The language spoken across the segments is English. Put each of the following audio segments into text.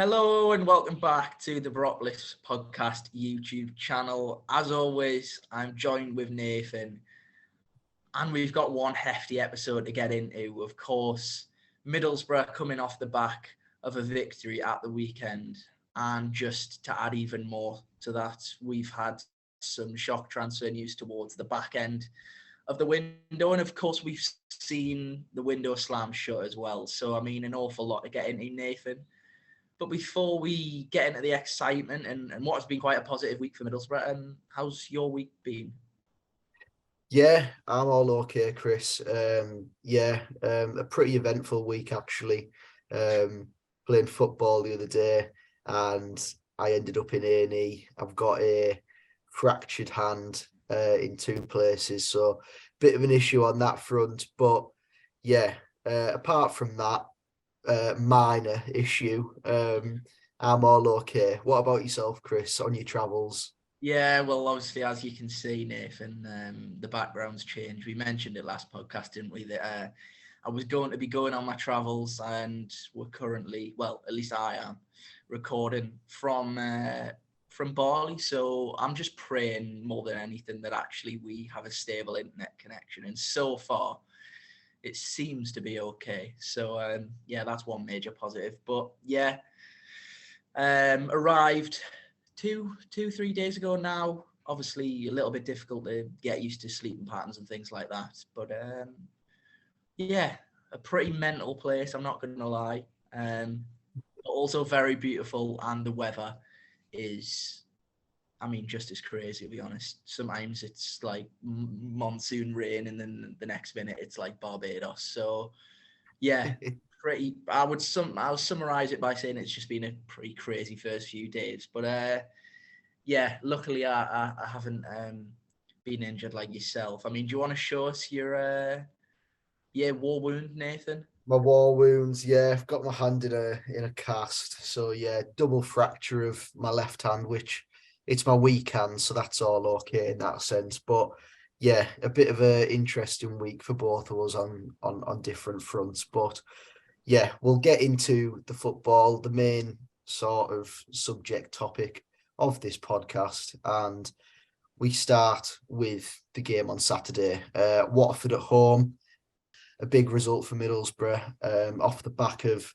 Hello and welcome back to the Boropolis Podcast YouTube channel. As always, I'm joined with Nathan and we've got one hefty episode to get into. Of course, Middlesbrough coming off the back of a victory at the weekend. And just to add even more to that, we've had some shock transfer news towards the back end of the window. And of course, we've seen the window slam shut as well. So, an awful lot to get into, Nathan. But before we get into the excitement and what has been quite a positive week for Middlesbrough, how's your week been? Yeah, I'm all okay, Chris. A pretty eventful week actually. Playing football the other day, and I ended up in A&E. I've got a fractured hand in two places, so bit of an issue on that front. But yeah, apart from that, minor issue. I'm all okay. What about yourself, Chris, on your travels? Yeah, well, obviously, as you can see, Nathan, the background's changed. We mentioned it last podcast, didn't we, that I was going to be going on my travels and we're currently, well, at least I am, recording from Bali. So I'm just praying more than anything that actually we have a stable internet connection. And so far, it seems to be okay. So, that's one major positive. But, arrived 3 days ago now. Obviously, a little bit difficult to get used to sleeping patterns and things like that. But, a pretty mental place, I'm not going to lie. But also very beautiful, and the weather is just as crazy, to be honest. Sometimes it's like monsoon rain, and then the next minute it's like Barbados. So, yeah, I'll summarize it by saying it's just been a pretty crazy first few days. But luckily I haven't been injured like yourself. Do you want to show us your war wound, Nathan? My war wounds, yeah, I've got my hand in a cast. So yeah, double fracture of my left hand, which it's my weak hand, so that's all okay in that sense. But yeah, a bit of an interesting week for both of us on different fronts. But yeah, we'll get into the football, the main sort of subject topic of this podcast, and we start with the game on Saturday. Watford at home, a big result for Middlesbrough, off the back of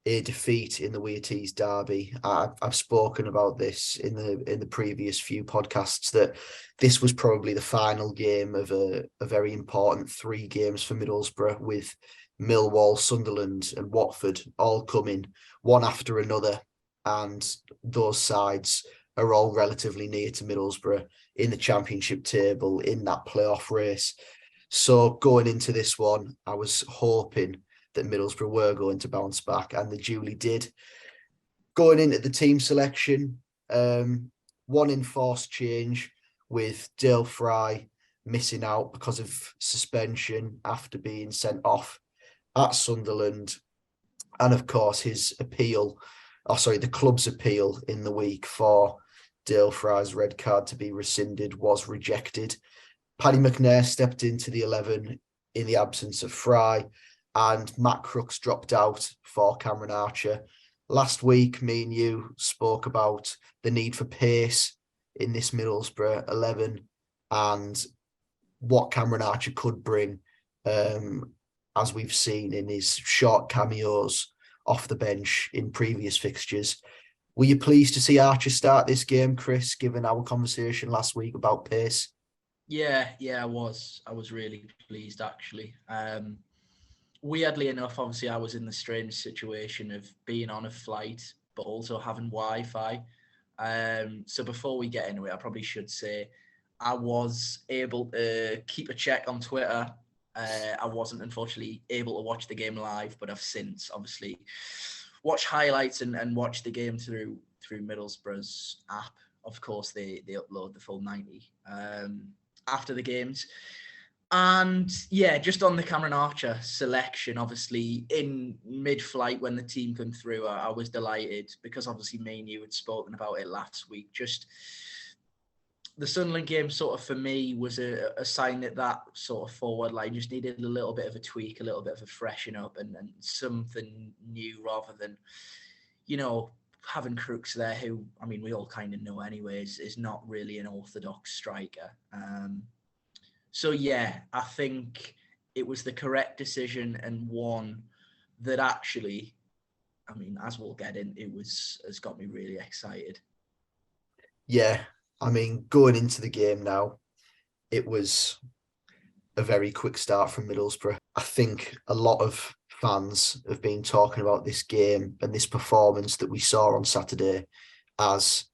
a defeat in the Weirties derby. I've spoken about this in the previous few podcasts, that this was probably the final game of a very important 3 games for Middlesbrough, with Millwall, Sunderland and Watford all coming one after another, and those sides are all relatively near to Middlesbrough in the Championship table, in that playoff race. So going into this one, I was hoping that Middlesbrough were going to bounce back, and they duly did. Going into the team selection, one enforced change with Dale Fry missing out because of suspension after being sent off at Sunderland. And of course, the club's appeal in the week for Dale Fry's red card to be rescinded was rejected. Paddy McNair stepped into the 11 in the absence of Fry, and Matt Crooks dropped out for Cameron Archer. Last week, me and you spoke about the need for pace in this Middlesbrough 11 and what Cameron Archer could bring, as we've seen in his short cameos off the bench in previous fixtures. Were you pleased to see Archer start this game, Chris, given our conversation last week about pace? Yeah, I was really pleased, actually. Weirdly enough, obviously, I was in the strange situation of being on a flight, but also having Wi-Fi. So before we get into it, I probably should say I was able to keep a check on Twitter. I wasn't, unfortunately, able to watch the game live, but I've since, obviously, watched highlights and watched the game through Middlesbrough's app. Of course, they upload the full 90 after the games. And yeah, just on the Cameron Archer selection, obviously in mid-flight when the team came through, I was delighted because obviously me and you had spoken about it last week. Just the Sunderland game sort of for me was a sign that sort of forward line just needed a little bit of a tweak, a little bit of a freshen up and something new rather than, having Crooks there, who, I mean, we all kind of know anyways, is not really an orthodox striker. So yeah, I think it was the correct decision, and one that actually, I mean, as we'll get in, has got me really excited. Yeah, I mean, going into the game now, it was a very quick start from Middlesbrough. I think a lot of fans have been talking about this game and this performance that we saw on Saturday as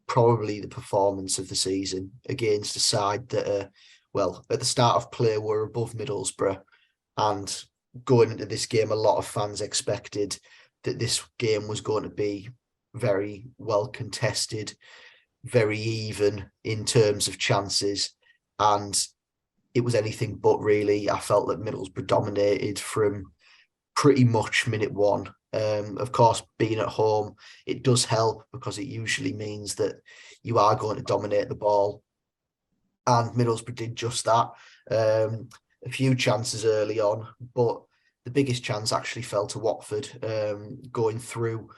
probably the performance of the season against a side that, at the start of play were above Middlesbrough. And going into this game, a lot of fans expected that this game was going to be very well contested, very even in terms of chances. And it was anything but, really. I felt that Middlesbrough dominated from pretty much minute one. Of course, being at home, it does help because it usually means that you are going to dominate the ball. And Middlesbrough did just that. A few chances early on, but the biggest chance actually fell to Watford, going through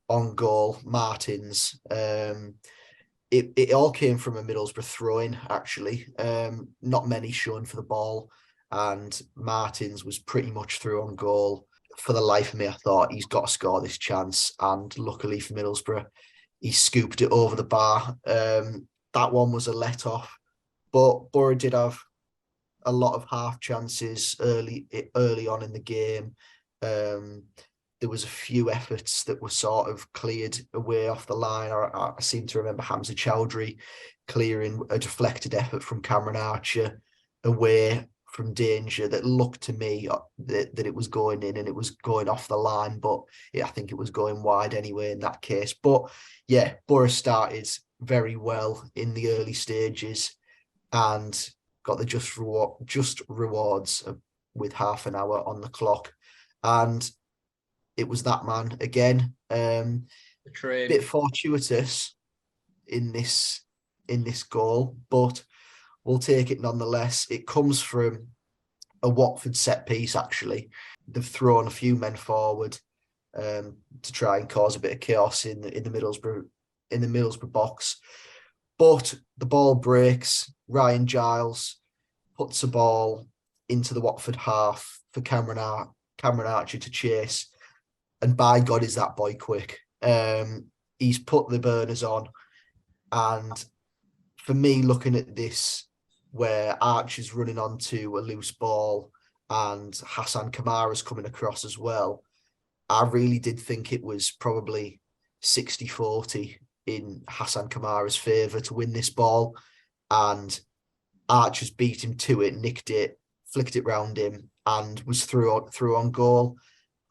on goal. Martins. It all came from a Middlesbrough throw-in, actually. Not many shown for the ball, and Martins was pretty much through on goal. For the life of me, I thought he's got to score this chance, and luckily for Middlesbrough, he scooped it over the bar. That one was a let-off, but Boro did have a lot of half chances early on in the game. There was a few efforts that were sort of cleared away off the line. I seem to remember Hamza Chowdhury clearing a deflected effort from Cameron Archer away from danger that looked to me that it was going in and it was going off the line, but yeah, I think it was going wide anyway in that case. But yeah, Borough started very well in the early stages and got the just rewards with half an hour on the clock. And it was that man again. Bit fortuitous in this goal, but we'll take it nonetheless. It comes from a Watford set piece, actually. They've thrown a few men forward to try and cause a bit of chaos in the Middlesbrough box. But the ball breaks. Ryan Giles puts the ball into the Watford half for Cameron Archer to chase. And by God, is that boy quick. He's put the burners on. And for me, looking at this, where Archer's running onto a loose ball and Hassan Kamara's coming across as well, I really did think it was probably 60-40 in Hassan Kamara's favour to win this ball. And Archer's beat him to it, nicked it, flicked it round him, and was through on goal.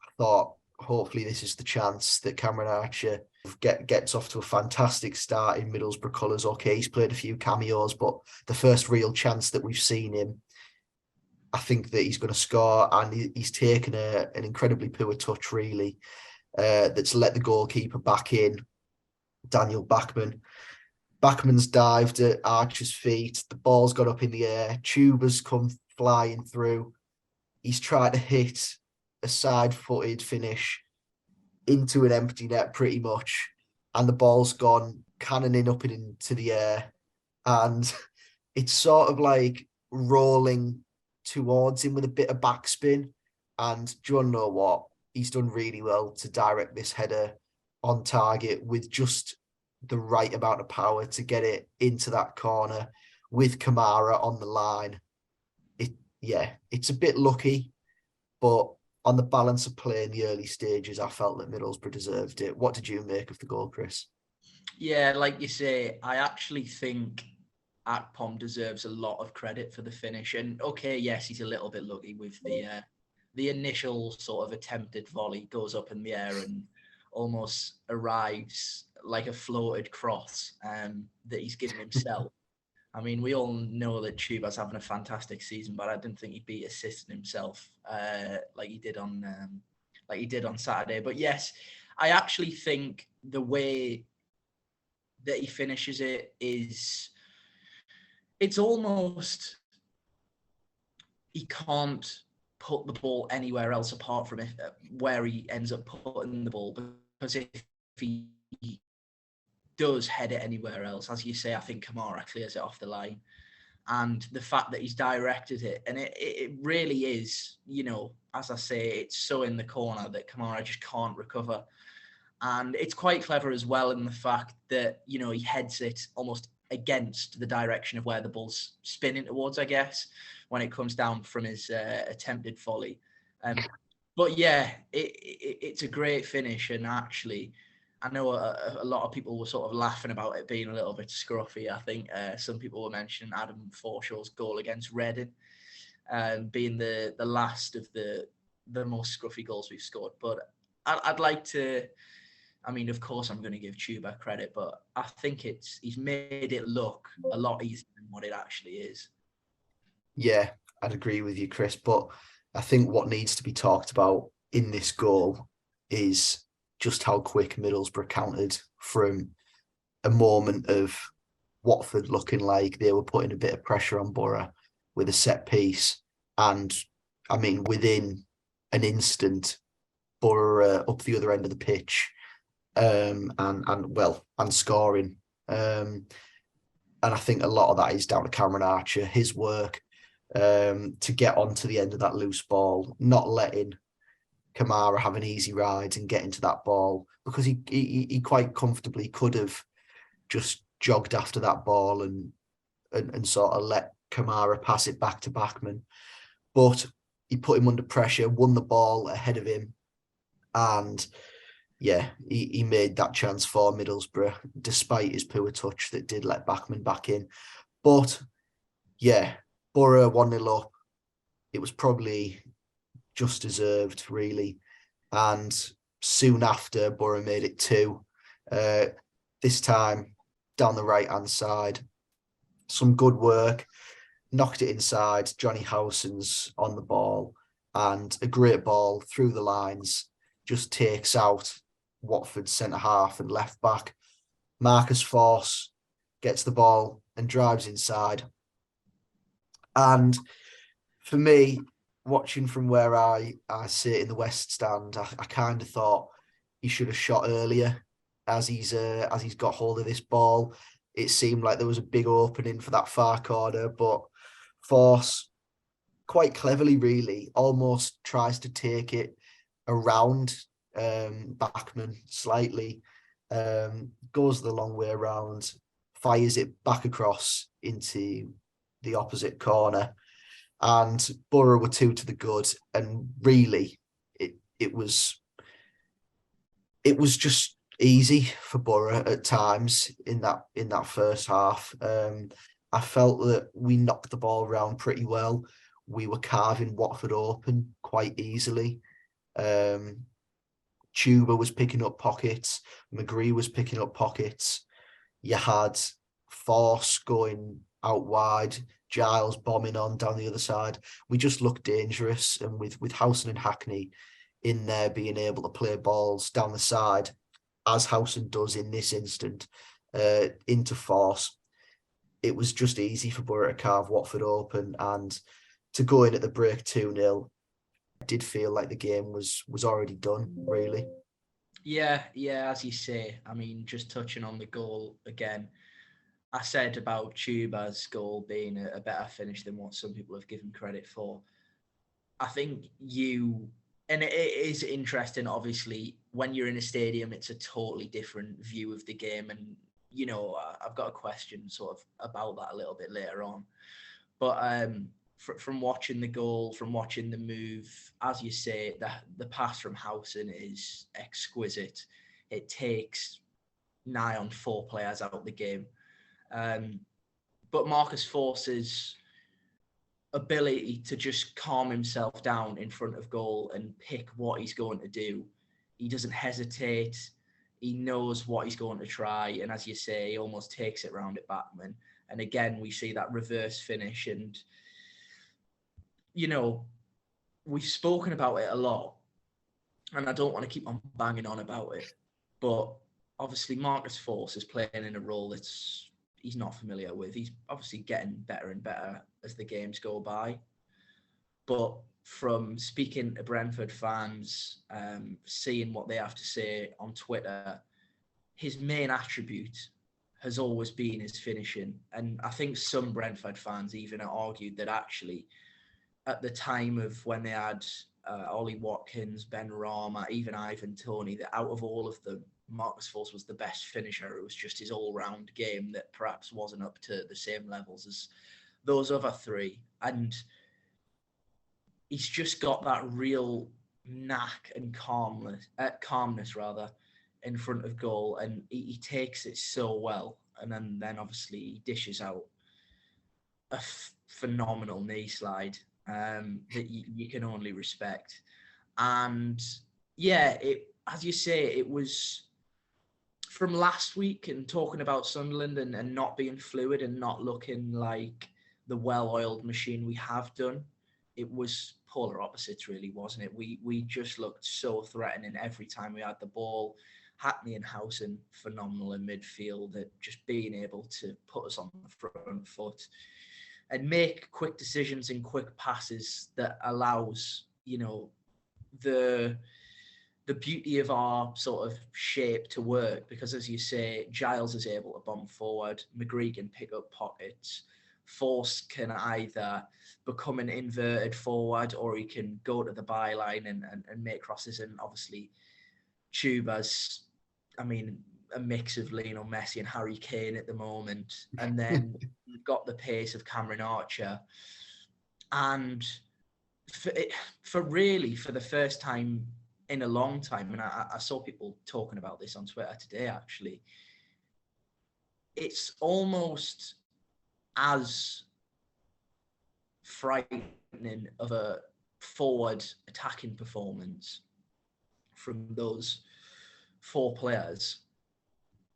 I thought, hopefully this is the chance that Cameron Archer gets off to a fantastic start in Middlesbrough colours. Okay, he's played a few cameos, but the first real chance that we've seen him, I think that he's going to score, and he's taken an incredibly poor touch, really, that's let the goalkeeper back in, Daniel Bachmann. Bachmann's dived at Archer's feet. The ball's got up in the air. Tuba's come flying through. He's tried to hit a side-footed finish into an empty net pretty much, and the ball's gone cannoning up into the air, and it's sort of like rolling towards him with a bit of backspin. And do you want to know what? He's done really well to direct this header on target with just the right amount of power to get it into that corner with Kamara on the line. It's a bit lucky, but on the balance of play in the early stages, I felt that Middlesbrough deserved it. What did you make of the goal, Chris? Yeah, like you say, I actually think Akpom deserves a lot of credit for the finish. And okay, yes, he's a little bit lucky with the initial sort of attempted volley, goes up in the air and almost arrives like a floated cross that he's given himself. I mean, we all know that Chuba's having a fantastic season, but I didn't think he'd be assisting himself like he did on Saturday. But yes, I actually think the way that he finishes it it's almost, he can't put the ball anywhere else apart from where he ends up putting the ball, because if he does head it anywhere else, as you say, I think Kamara clears it off the line. And the fact that he's directed it, and it really is, as I say, it's so in the corner that Kamara just can't recover. And it's quite clever as well in the fact that, he heads it almost against the direction of where the ball's spinning towards, I guess, when it comes down from his attempted volley. But yeah, it's a great finish. And actually, I know a lot of people were sort of laughing about it being a little bit scruffy. I think some people were mentioning Adam Forshaw's goal against Reading being the last of the most scruffy goals we've scored. But I'd like to... I mean, of course, I'm going to give Chuba credit, but I think he's made it look a lot easier than what it actually is. Yeah, I'd agree with you, Chris. But I think what needs to be talked about in this goal is just how quick Middlesbrough countered from a moment of Watford looking like they were putting a bit of pressure on Boro with a set piece. And I mean, within an instant, Boro up the other end of the pitch. And scoring. And I think a lot of that is down to Cameron Archer, his work to get onto the end of that loose ball, not letting Kamara have an easy ride and get into that ball, because he quite comfortably could have just jogged after that ball and sort of let Kamara pass it back to Bachmann. But he put him under pressure, won the ball ahead of him, and yeah, he made that chance for Middlesbrough, despite his poor touch that did let Bachmann back in. But yeah, Boro 1-0 up. It was probably just deserved, really. And soon after, Boro made it 2. This time, down the right-hand side. Some good work. Knocked it inside. Johnny Howson's on the ball. And a great ball through the lines. Just takes out Watford's centre-half and left-back. Marcus Forss gets the ball and drives inside. And for me, watching from where I sit in the West Stand, I kind of thought he should have shot earlier as he's got hold of this ball. It seemed like there was a big opening for that far corner, but Forss, quite cleverly really, almost tries to take it around Bachmann slightly, goes the long way around, fires it back across into the opposite corner, and Boro were 2 to the good. And really, it was just easy for Boro at times in that first half. I felt that we knocked the ball around pretty well. We were carving Watford open quite easily. Chuba was picking up pockets. McGree was picking up pockets. You had Force going out wide, Giles bombing on down the other side. We just looked dangerous, and with Howson and Hackney in there being able to play balls down the side, as Howson does in this instant, into Force, it was just easy for Boro to carve Watford open and to go in at the break 2-0. I did feel like the game was already done, really. Yeah, as you say. I mean, just touching on the goal again, I said about Chuba's goal being a better finish than what some people have given credit for. I think and it is interesting, obviously, when you're in a stadium, it's a totally different view of the game. And, I've got a question sort of about that a little bit later on. But from watching the goal, from watching the move, as you say, the pass from Howson is exquisite. It takes nigh on 4 players out of the game. But Marcus Force's ability to just calm himself down in front of goal and pick what he's going to do. He doesn't hesitate. He knows what he's going to try. And as you say, he almost takes it round at Bachmann. And again, we see that reverse finish. And, we've spoken about it a lot. And I don't want to keep on banging on about it. But obviously, Marcus Force is playing in a role he's not familiar with. He's obviously getting better and better as the games go by. But from speaking to Brentford fans, seeing what they have to say on Twitter, his main attribute has always been his finishing. And I think some Brentford fans even argued that actually at the time of when they had Ollie Watkins, Ben Rama, even Ivan Toney, that out of all of them, Marcus Forss was the best finisher. It was just his all-round game that perhaps wasn't up to the same levels as those other three. And he's just got that real knack and calmness rather, in front of goal, and he takes it so well. And then obviously he dishes out a phenomenal knee slide that you can only respect. And yeah, as you say, it was from last week and talking about Sunderland and not being fluid and not looking like the well-oiled machine we have done. It was polar opposites, really, wasn't it? We just looked so threatening every time we had the ball. Hackney and Housen, phenomenal in midfield at just being able to put us on the front foot and make quick decisions and quick passes that allows, the beauty of our sort of shape to work. Because as you say, Giles is able to bomb forward, McGree can pick up pockets, Force can either become an inverted forward or he can go to the byline and make crosses. And obviously Tuba's, a mix of Lionel Messi and Harry Kane at the moment. And then you've got the pace of Cameron Archer. And for the first time in a long time, and I saw people talking about this on Twitter today, actually, it's almost as frightening of a forward attacking performance from those four players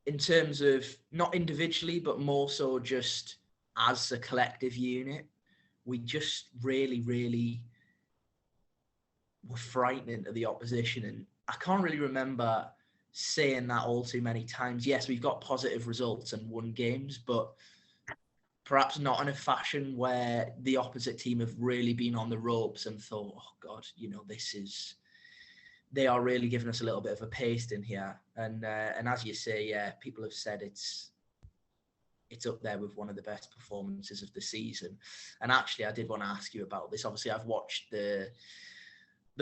in terms of not individually, but more so just as a collective unit. We just really, really were frightening to the opposition. And I can't really remember saying that all too many times. Yes, we've got positive results and won games, but perhaps not in a fashion where the opposite team have really been on the ropes and thought, oh God, they are really giving us a little bit of a paste in here. And as you say, yeah, people have said it's up there with one of the best performances of the season. And actually, I did want to ask you about this. Obviously, I've watched the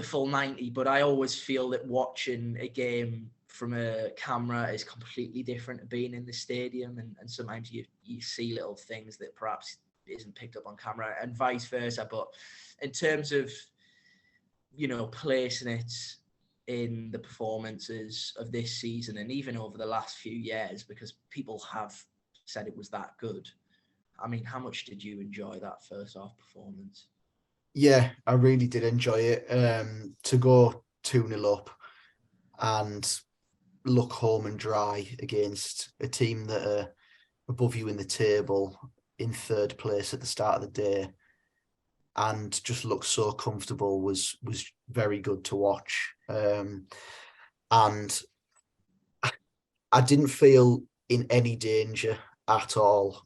full 90, but I always feel that watching a game from a camera is completely different to being in the stadium. And sometimes you see little things that perhaps isn't picked up on camera and vice versa. But in terms of, placing it in the performances of this season and even over the last few years, because people have said it was that good. How much did you enjoy that first half performance? Yeah, I really did enjoy it. To go 2-0 up and look home and dry against a team that are above you in the table, in third place at the start of the day, and just look so comfortable was very good to watch. And I didn't feel in any danger at all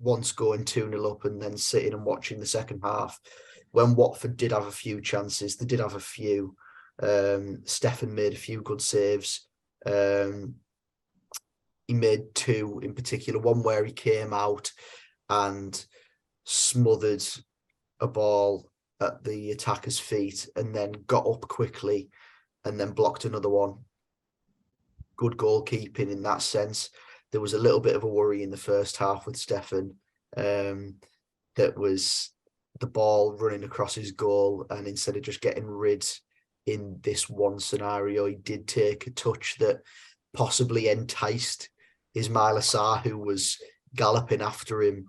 once going 2-0 up and then sitting and watching the second half. When Watford did have a few chances, they did have a few. Stefan made a few good saves. He made two in particular, one where he came out and smothered a ball at the attacker's feet and then got up quickly and then blocked another one. Good goalkeeping in that sense. There was a little bit of a worry in the first half with Stefan. That was the ball running across his goal, and instead of just getting rid in this one scenario, he did take a touch that possibly enticed Ismail Assar, who was galloping after him,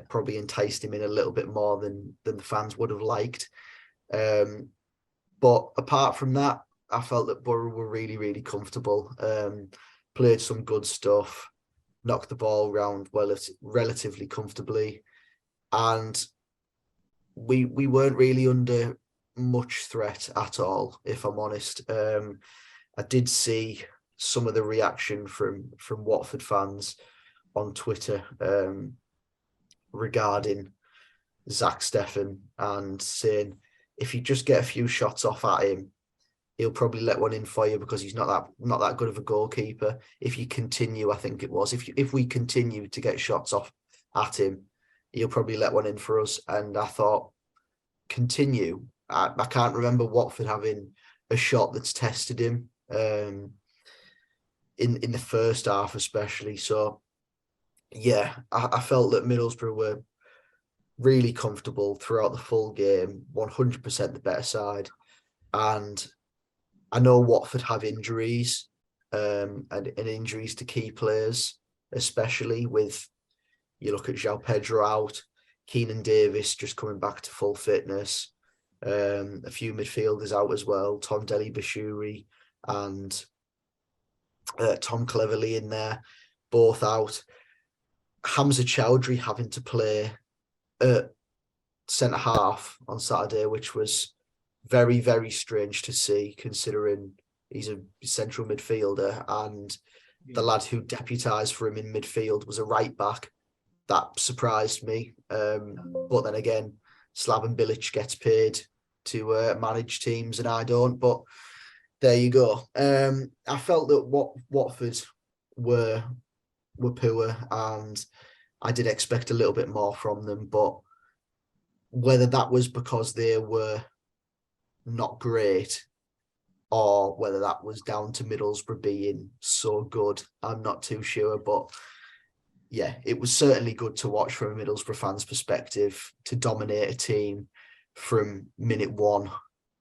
probably enticed him in a little bit more than the fans would have liked. But apart from that, I felt that Boro were really, really comfortable, played some good stuff, knocked the ball around relatively comfortably, and we weren't really under much threat at all, if I'm honest. I did see some of the reaction from Watford fans on Twitter regarding Zach Steffen and saying if you just get a few shots off at him, he'll probably let one in for you because he's not that good of a goalkeeper. If you continue, I think it was, if we continue to get shots off at him, he'll probably let one in for us. And I thought, continue. I can't remember Watford having a shot that's tested him in the first half, especially. So yeah, I felt that Middlesbrough were really comfortable throughout the full game, 100% the better side. And I know Watford have injuries, and injuries to key players, especially with, you look at João Pedro out, Keenan Davis just coming back to full fitness, a few midfielders out as well, Tom Dele-Bashiru and Tom Cleverley in there, both out. Hamza Chowdhury having to play at centre half on Saturday, which was very, very strange to see, considering he's a central midfielder, and the lad who deputised for him in midfield was a right back. That surprised me. But then again, Slaven Bilic gets paid to manage teams and I don't, but there you go. I felt that Watford were poor, and I did expect a little bit more from them, but whether that was because they were not great or whether that was down to Middlesbrough being so good, I'm not too sure. But yeah, it was certainly good to watch from a Middlesbrough fan's perspective, to dominate a team from minute 1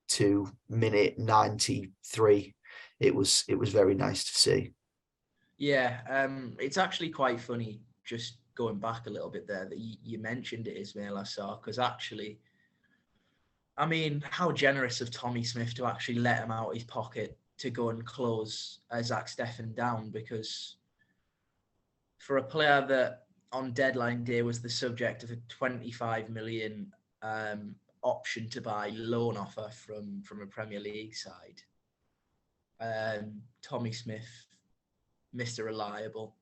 to minute 93. It was very nice to see. Yeah, it's actually quite funny, just going back a little bit there, that you mentioned it, Ismail Assar, because actually, I mean, how generous of Tommy Smith to actually let him out his pocket to go and close Zach Steffen down, because for a player that on deadline day was the subject of a 25 million option to buy loan offer from a Premier League side, Tommy Smith, Mr. Reliable,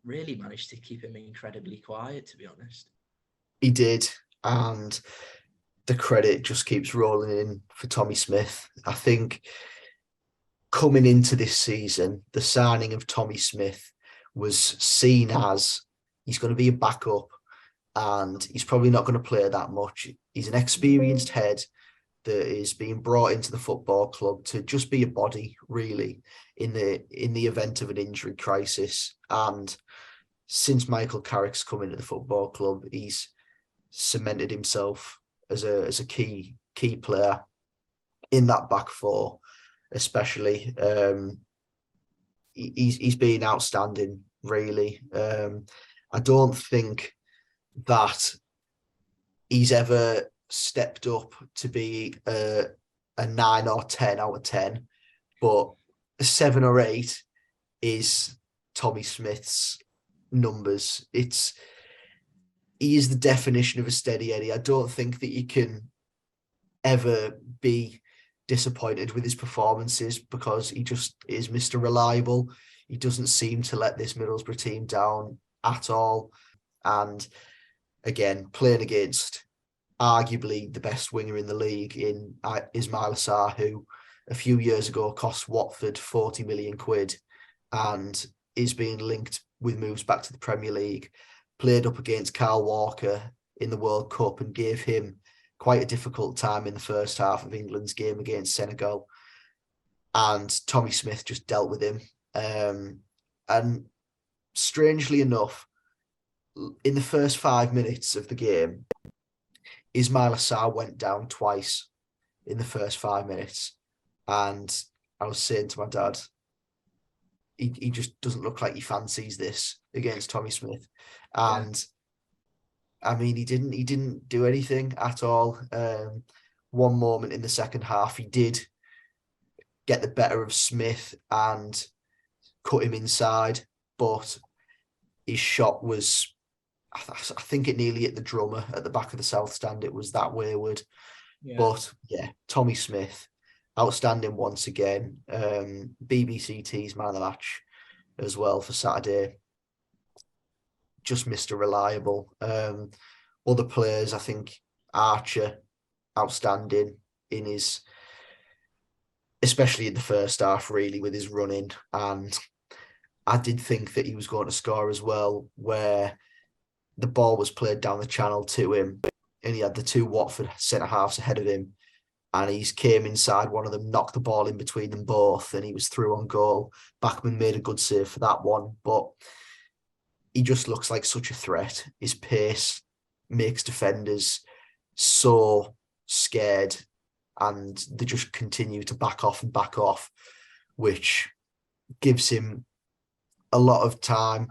really managed to keep him incredibly quiet, to be honest. He did, and the credit just keeps rolling in for Tommy Smith. I think coming into this season, the signing of Tommy Smith was seen as he's going to be a backup and he's probably not going to play that much. He's an experienced head that is being brought into the football club to just be a body, really, in the event of an injury crisis. And since Michael Carrick's come into the football club, he's cemented himself as a key player in that back four, especially. He's been outstanding, really. I don't think that he's ever stepped up to be a 9 or 10 out of 10, but a 7 or 8 is Tommy Smith's numbers. He is the definition of a steady Eddie. I don't think that you can ever be disappointed with his performances because he just is Mr. Reliable. He doesn't seem to let this Middlesbrough team down at all. And again, playing against arguably the best winger in the league in Ismail Assar, who a few years ago cost Watford 40 million quid and is being linked with moves back to the Premier League, played up against Kyle Walker in the World Cup and gave him quite a difficult time in the first half of England's game against Senegal. And Tommy Smith just dealt with him. And strangely enough, in the first 5 minutes of the game, Ismail Assar went down twice in the first 5 minutes. And I was saying to my dad, he just doesn't look like he fancies this against Tommy Smith. And I mean, he didn't do anything at all. One moment in the second half, he did get the better of Smith and cut him inside, but his shot was, I think it nearly hit the drummer at the back of the south stand. It was that wayward. Yeah. But yeah, Tommy Smith, outstanding once again. BBCT's man of the match as well for Saturday. Just Mr. Reliable. Other players, I think Archer, outstanding in his especially in the first half, really, with his running. And I did think that he was going to score as well, where the ball was played down the channel to him, and he had the two Watford centre halves ahead of him, and he came inside one of them, knocked the ball in between them both, and he was through on goal. Bachmann made a good save for that one, but he just looks like such a threat. His pace makes defenders so scared, and they just continue to back off, which gives him a lot of time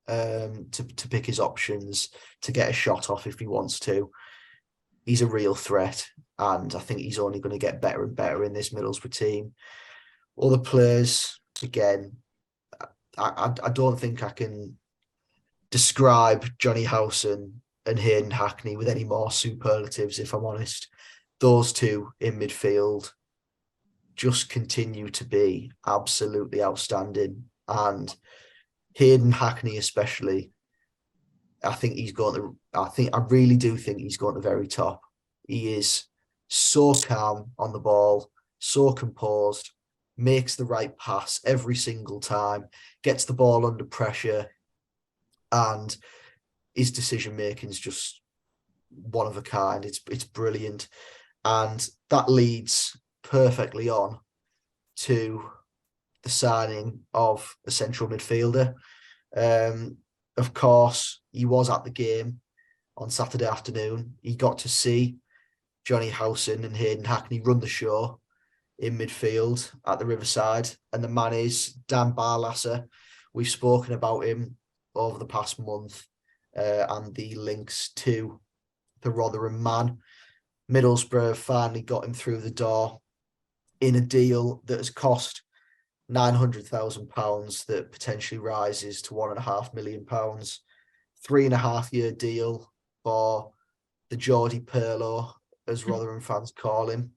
to pick his options, to get a shot off if he wants to. He's a real threat, and I think he's only going to get better and better in this Middlesbrough team. Other players, again, I don't think I can describe Johnny Howson and Hayden Hackney with any more superlatives, if I'm honest. Those two in midfield just continue to be absolutely outstanding. And Hayden Hackney especially, I really do think he's going to the very top. He is so calm on the ball, so composed, makes the right pass every single time, gets the ball under pressure, and his decision making is just one of a kind. It's brilliant. And that leads perfectly on to the signing of a central midfielder. Of course, he was at the game on Saturday afternoon. He got to see Johnny Howson and Hayden Hackney run the show in midfield at the Riverside. And the man is Dan Barlasser. We've spoken about him over the past month and the links to the Rotherham man. Middlesbrough finally got him through the door in a deal that has cost £900,000 that potentially rises to £1.5 million. 3.5-year deal for the Geordie Perlo, as Rotherham fans call him.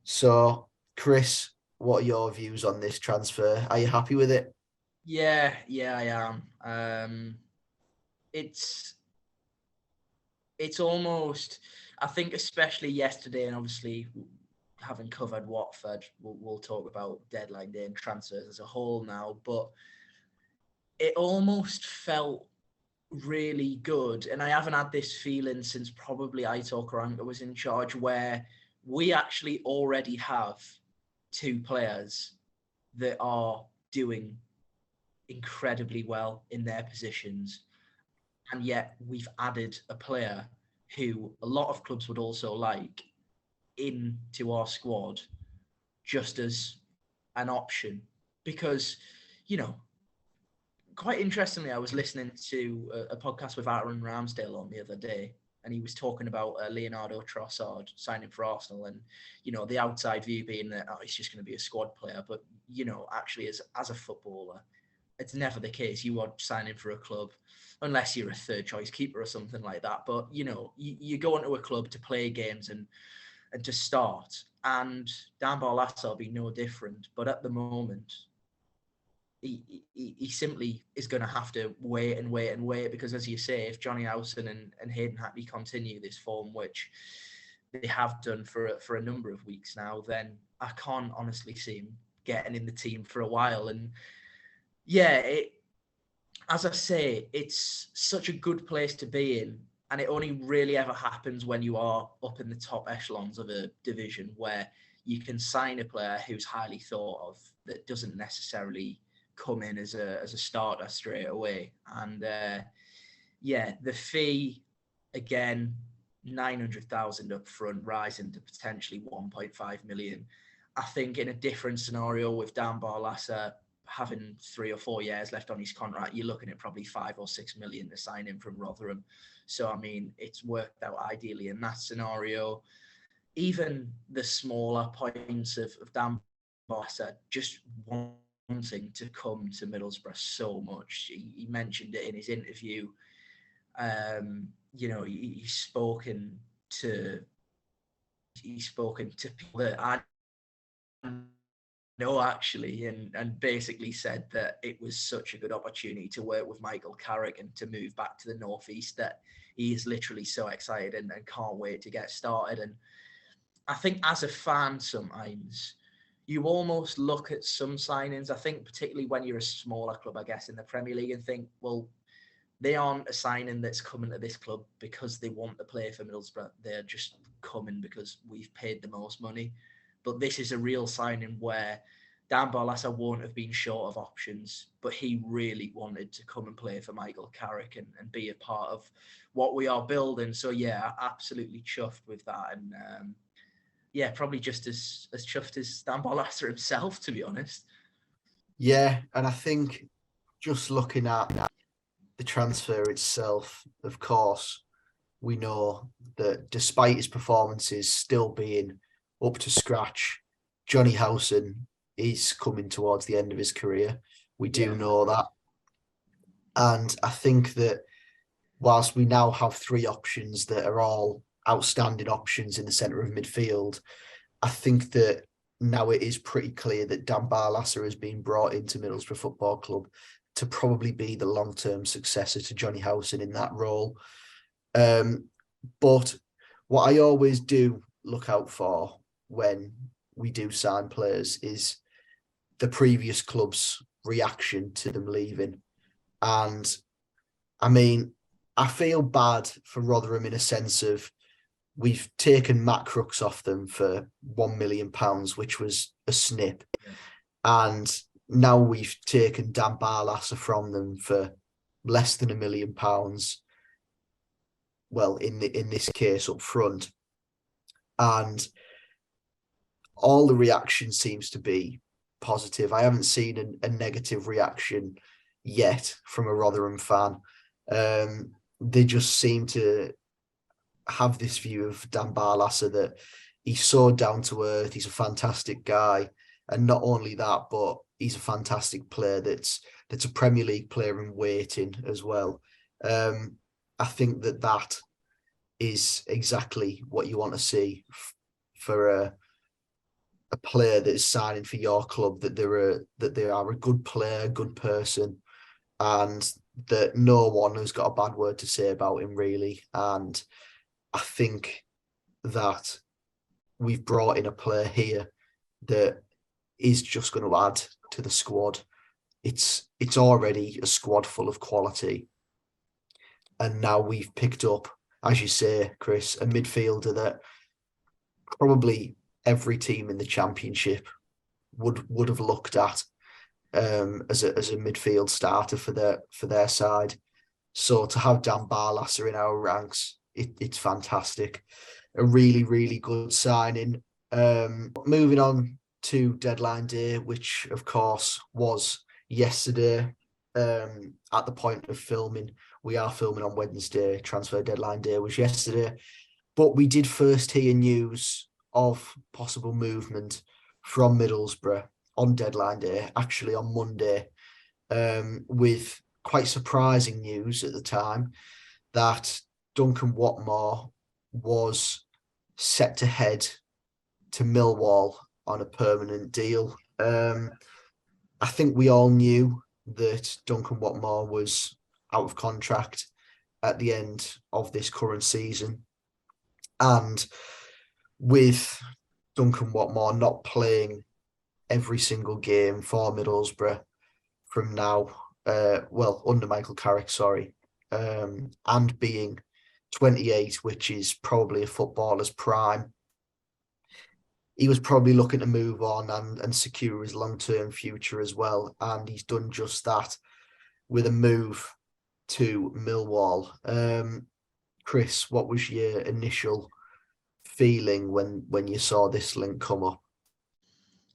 So, Chris, what are your views on this transfer? Are you happy with it? Yeah, I am. It's almost, I think, especially yesterday, and obviously having covered Watford, we'll talk about deadline day and transfers as a whole now, but it almost felt really good. And I haven't had this feeling since probably Aitor Karanka was in charge, where we actually already have two players that are doing incredibly well in their positions. And yet we've added a player who a lot of clubs would also like into our squad just as an option. Because, quite interestingly, I was listening to a podcast with Aaron Ramsdale on the other day, and he was talking about Leonardo Trossard signing for Arsenal, and the outside view being that he's just going to be a squad player, but actually as a footballer, it's never the case. You are signing for a club, unless you're a third choice keeper or something like that. But you go into a club to play games and to start, and Dan Barlasser will be no different. But at the moment, he simply is going to have to wait because, as you say, if Johnny Howson and Hayden Hackney continue this form, which they have done for a number of weeks now, then I can't honestly see him getting in the team for a while. And yeah, as I say, it's such a good place to be in, and it only really ever happens when you are up in the top echelons of a division, where you can sign a player who's highly thought of that doesn't necessarily come in as a starter straight away. And the fee, again, 900,000 up front, rising to potentially 1.5 million. I think in a different scenario with Dan Barlasser having 3 or 4 years left on his contract, you're looking at probably 5 or 6 million to sign him from Rotherham. So, I mean, it's worked out ideally in that scenario. Even the smaller points of Dan Barlasser just wanting to come to Middlesbrough so much. He mentioned it in his interview. He's spoken to people that I know actually, and basically said that it was such a good opportunity to work with Michael Carrick and to move back to the northeast that he is literally so excited and can't wait to get started. And I think as a fan sometimes, you almost look at some signings, I think, particularly when you're a smaller club, I guess, in the Premier League, and think, well, they aren't a signing that's coming to this club because they want to play for Middlesbrough. They're just coming because we've paid the most money. But this is a real signing where Dan Barlaser won't have been short of options, but he really wanted to come and play for Michael Carrick and be a part of what we are building. So, yeah, absolutely chuffed with that. And, yeah, probably just as chuffed as Dan Barlaser himself, to be honest. Yeah, and I think just looking at the transfer itself, of course, we know that despite his performances still being up to scratch, Johnny Howson is coming towards the end of his career. We do know that. And I think that whilst we now have three options that are all outstanding options in the centre of midfield, I think that now it is pretty clear that Dan Barlaser has been brought into Middlesbrough Football Club to probably be the long-term successor to Johnny Howson in that role. But what I always do look out for when we do sign players is the previous club's reaction to them leaving. And I mean, I feel bad for Rotherham in a sense of we've taken Matt Crooks off them for £1 million, which was a snip. Yeah. And now we've taken Dan Barlaser from them for less than £1 million. Well, in this case, up front. And all the reaction seems to be positive. I haven't seen a negative reaction yet from a Rotherham fan. They just seem to have this view of Dan Barlaser that he's so down to earth, he's a fantastic guy, and not only that, but he's a fantastic player that's a Premier League player in waiting as well. I think that is exactly what you want to see for a player that is signing for your club, that they are a good player, good person, and that no one has got a bad word to say about him, really. And I think that we've brought in a player here that is just going to add to the squad. It's already a squad full of quality. And now we've picked up, as you say, Chris, a midfielder that probably every team in the Championship would have looked at as a midfield starter for their side. So to have Dan Barlaser in our ranks, it's fantastic. A really, really good signing. Moving on to deadline day, which of course was yesterday. At the point of filming, we are filming on Wednesday. Transfer deadline day was yesterday, but we did first hear news of possible movement from Middlesbrough on deadline day, actually on Monday, with quite surprising news at the time that Duncan Watmore was set to head to Millwall on a permanent deal. I think we all knew that Duncan Watmore was out of contract at the end of this current season. And with Duncan Watmore not playing every single game for Middlesbrough from now, under Michael Carrick, and being 28, which is probably a footballer's prime, he was probably looking to move on and secure his long-term future as well. And he's done just that with a move to Millwall. Chris, what was your initial feeling when you saw this link come up?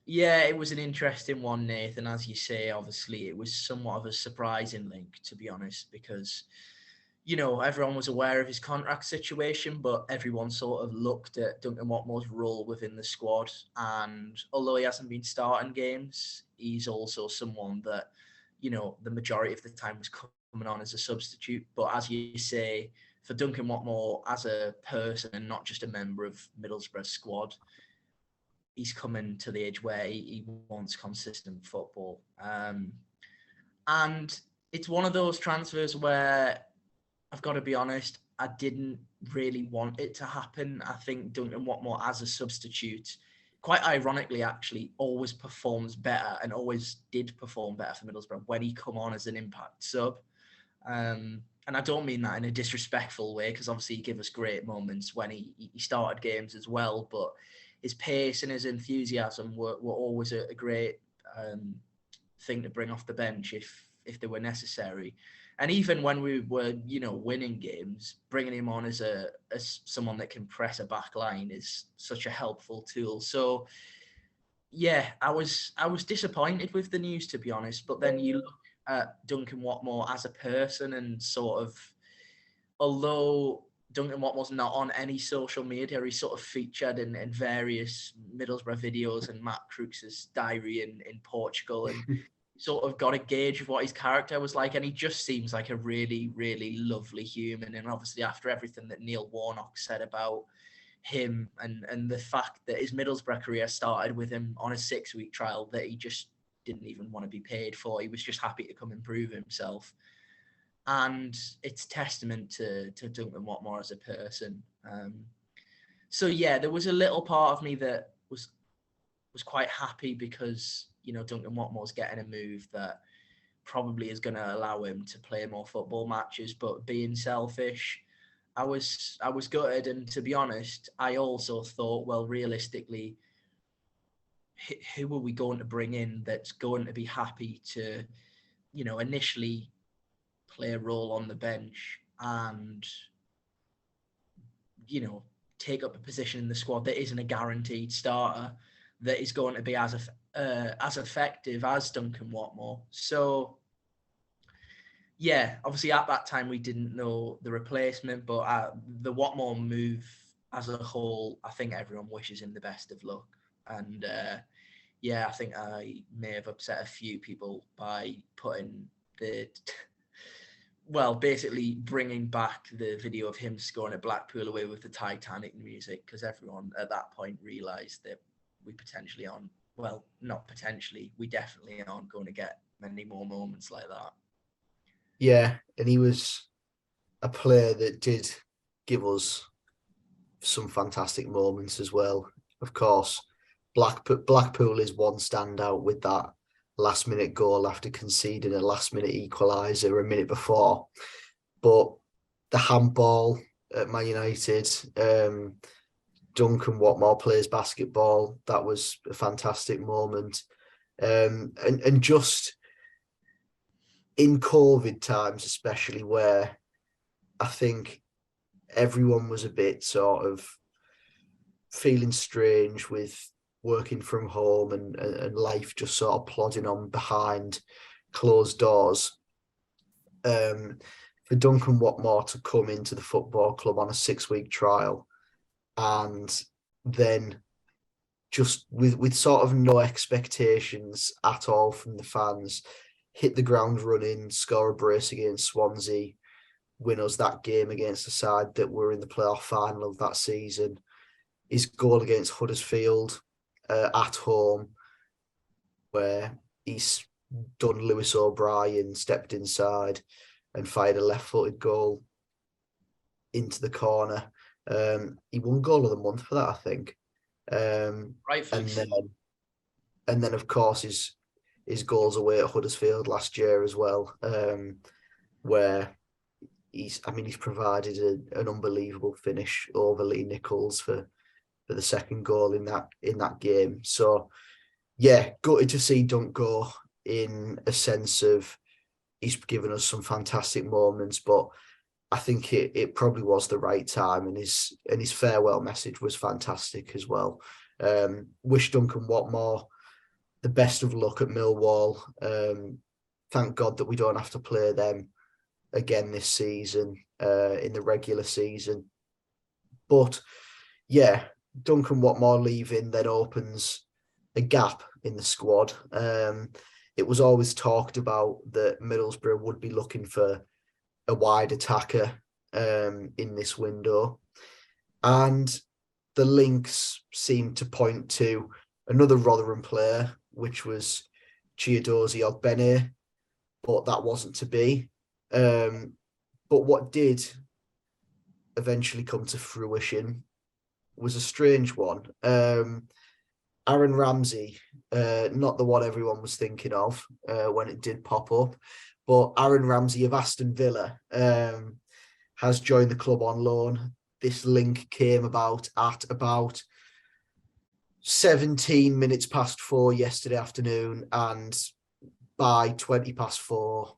Yeah, it was an interesting one, Nathan. As you say, obviously, it was somewhat of a surprising link, to be honest, because, you know, everyone was aware of his contract situation, but everyone sort of looked at Duncan Watmore's role within the squad. And although he hasn't been starting games, he's also someone that, you know, the majority of the time was coming on as a substitute. But as you say, for Duncan Watmore as a person and not just a member of Middlesbrough's squad, he's coming to the age where he wants consistent football. And it's one of those transfers where, I've got to be honest, I didn't really want it to happen. I think Duncan Watmore as a substitute quite ironically, actually, always performs better and always did perform better for Middlesbrough when he come on as an impact sub. And I don't mean that in a disrespectful way, because obviously he gave us great moments when he started games as well. But his pace and his enthusiasm were always a great thing to bring off the bench if they were necessary. And even when we were, winning games, bringing him on as someone that can press a back line is such a helpful tool. So, yeah, I was disappointed with the news, to be honest. But then you look at Duncan Watmore as a person and sort of, although Duncan Watmore's not on any social media, he's sort of featured in various Middlesbrough videos and Matt Crooks's diary in Portugal, and sort of got a gauge of what his character was like, and he just seems like a really, really lovely human. And obviously after everything that Neil Warnock said about him and the fact that his Middlesbrough career started with him on a 6-week trial that he just didn't even want to be paid for. He was just happy to come and prove himself. And it's testament to Duncan Watmore as a person. So yeah, there was a little part of me that was quite happy because, Duncan Watmore's getting a move that probably is going to allow him to play more football matches. But being selfish, I was gutted. And to be honest, I also thought, well, realistically, who are we going to bring in that's going to be happy to, initially play a role on the bench and, take up a position in the squad that isn't a guaranteed starter, that is going to be as effective as Duncan Watmore. So, yeah, obviously at that time we didn't know the replacement, but the Watmore move as a whole, I think everyone wishes him the best of luck. And I think I may have upset a few people by putting basically bringing back the video of him scoring at Blackpool away with the Titanic music, because everyone at that point realised that we potentially aren't, well, not potentially, we definitely aren't going to get many more moments like that. Yeah, and he was a player that did give us some fantastic moments as well. Of course, Blackpool is one standout with that last-minute goal after conceding a last-minute equaliser a minute before. But the handball at Man United, Duncan Watmore plays basketball. That was a fantastic moment. And just in COVID times, especially, where I think everyone was a bit sort of feeling strange with working from home and life just sort of plodding on behind closed doors. For Duncan Watmore to come into the football club on a 6-week trial and then just with sort of no expectations at all from the fans, hit the ground running, score a brace against Swansea, win us that game against the side that were in the playoff final of that season. His goal against Huddersfield at home, where he's done Lewis O'Brien, stepped inside and fired a left-footed goal into the corner. He won goal of the month for that, I think. Rightfully. And then of course his goals away at Huddersfield last year as well, where he's provided an unbelievable finish over Lee Nichols for the second goal in that game. So yeah, gutted to see Dunk go, in a sense of he's given us some fantastic moments, but I think it probably was the right time, and his farewell message was fantastic as well. Wish Duncan Watmore the best of luck at Millwall. Thank God that we don't have to play them again this season, in the regular season. But yeah, Duncan Watmore leaving then opens a gap in the squad. It was always talked about that Middlesbrough would be looking for a wide attacker in this window. And the links seemed to point to another Rotherham player, which was Chiedozie Ogbene, but that wasn't to be. But what did eventually come to fruition was a strange one. Aaron Ramsey, not the one everyone was thinking of when it did pop up, but Aaron Ramsey of Aston Villa has joined the club on loan. This link came about at about 17 minutes past 4 yesterday afternoon, and by 20 past 4,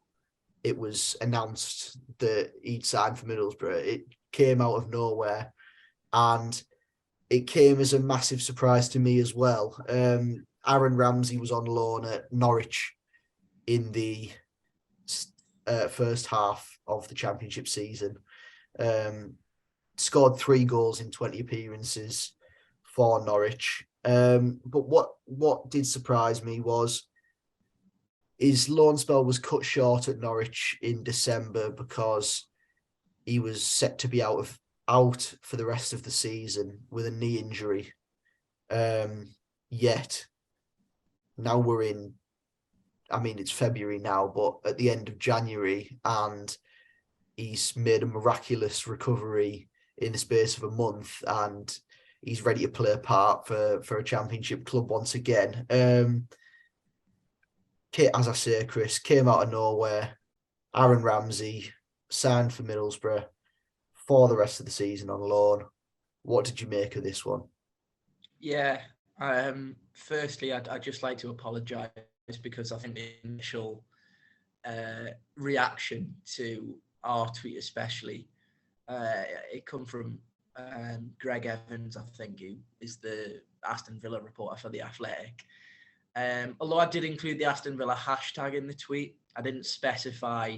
it was announced that he'd signed for Middlesbrough. It came out of nowhere, and it came as a massive surprise to me as well. Aaron Ramsey was on loan at Norwich in the first half of the Championship season. Scored 3 goals in 20 appearances for Norwich. But what did surprise me was his loan spell was cut short at Norwich in December because he was set to be out for the rest of the season with a knee injury. Yet now we're in, I mean, it's February now, but at the end of January, and he's made a miraculous recovery in the space of a month, and he's ready to play a part for a Championship club once again. As I say, Chris, came out of nowhere. Aaron Ramsey signed for Middlesbrough for the rest of the season on loan. What did you make of this one? Yeah. Firstly, I'd just like to apologise because I think the initial reaction to our tweet, especially, it come from Greg Evans, I think, who is the Aston Villa reporter for The Athletic. Although I did include the Aston Villa hashtag in the tweet, I didn't specify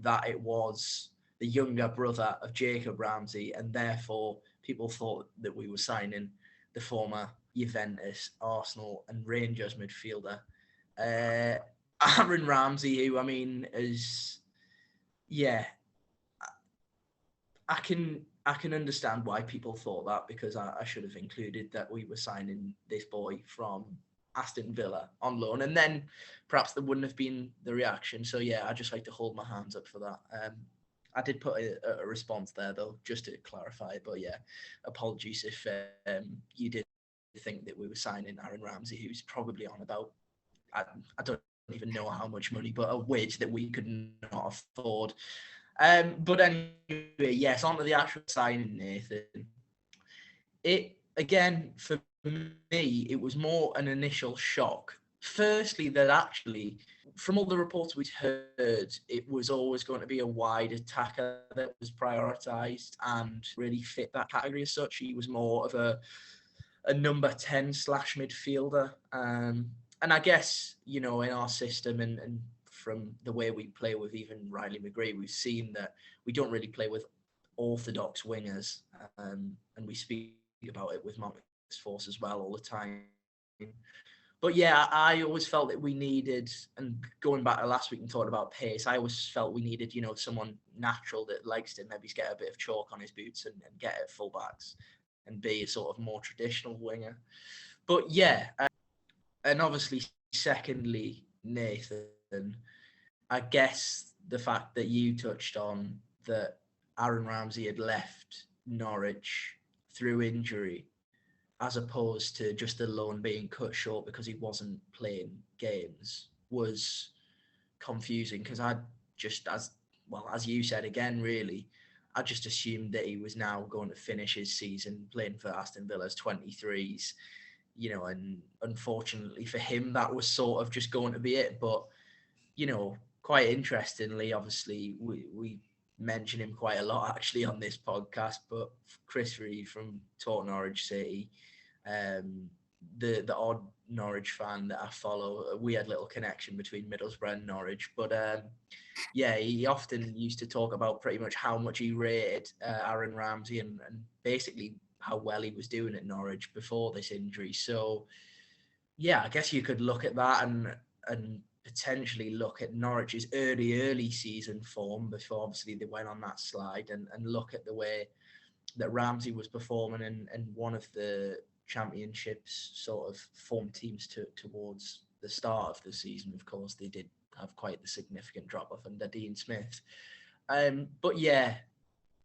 that it was the younger brother of Jacob Ramsey, and therefore people thought that we were signing the former Juventus, Arsenal and Rangers midfielder. Aaron Ramsey, who, I mean, is, yeah, I can understand why people thought that, because I should have included that we were signing this boy from Aston Villa on loan, and then perhaps there wouldn't have been the reaction. So yeah, I just like to hold my hands up for that. I did put a response there though, just to clarify. But yeah, apologies if you did think that we were signing Aaron Ramsey, who's probably on about, I don't even know how much money, but a wage that we could not afford. But anyway, yes, on to the actual signing, Nathan. It, again, for me, it was more an initial shock. Firstly, that actually, from all the reports we'd heard, it was always going to be a wide attacker that was prioritised and really fit that category as such. He was more of a number 10 / midfielder. And I guess, you know, in our system and from the way we play with even Riley McGree, we've seen that we don't really play with orthodox wingers. And we speak about it with Marcus Force as well all the time. But yeah, I always felt that we needed, and going back to last week and talking about pace, I always felt we needed, you know, someone natural that likes to maybe get a bit of chalk on his boots and get at fullbacks and be a sort of more traditional winger. But yeah, and obviously, secondly, Nathan, I guess the fact that you touched on that Aaron Ramsey had left Norwich through injury, as opposed to just the loan being cut short because he wasn't playing games, was confusing, because I just, as you said again, really, I just assumed that he was now going to finish his season playing for Aston Villa's 23s, you know, and unfortunately for him, that was sort of just going to be it. But, you know, quite interestingly, obviously, we mention him quite a lot actually on this podcast, but Chris Reed from Talk Norwich City, the odd Norwich fan that I follow, a weird little connection between Middlesbrough and Norwich. But yeah, he often used to talk about pretty much how much he rated Aaron Ramsey and basically how well he was doing at Norwich before this injury. So yeah, I guess you could look at that and potentially look at Norwich's early season form before obviously they went on that slide, and look at the way that Ramsey was performing in one of the Championship's sort of form teams towards the start of the season. Of course, they did have quite the significant drop off under Dean Smith. But yeah,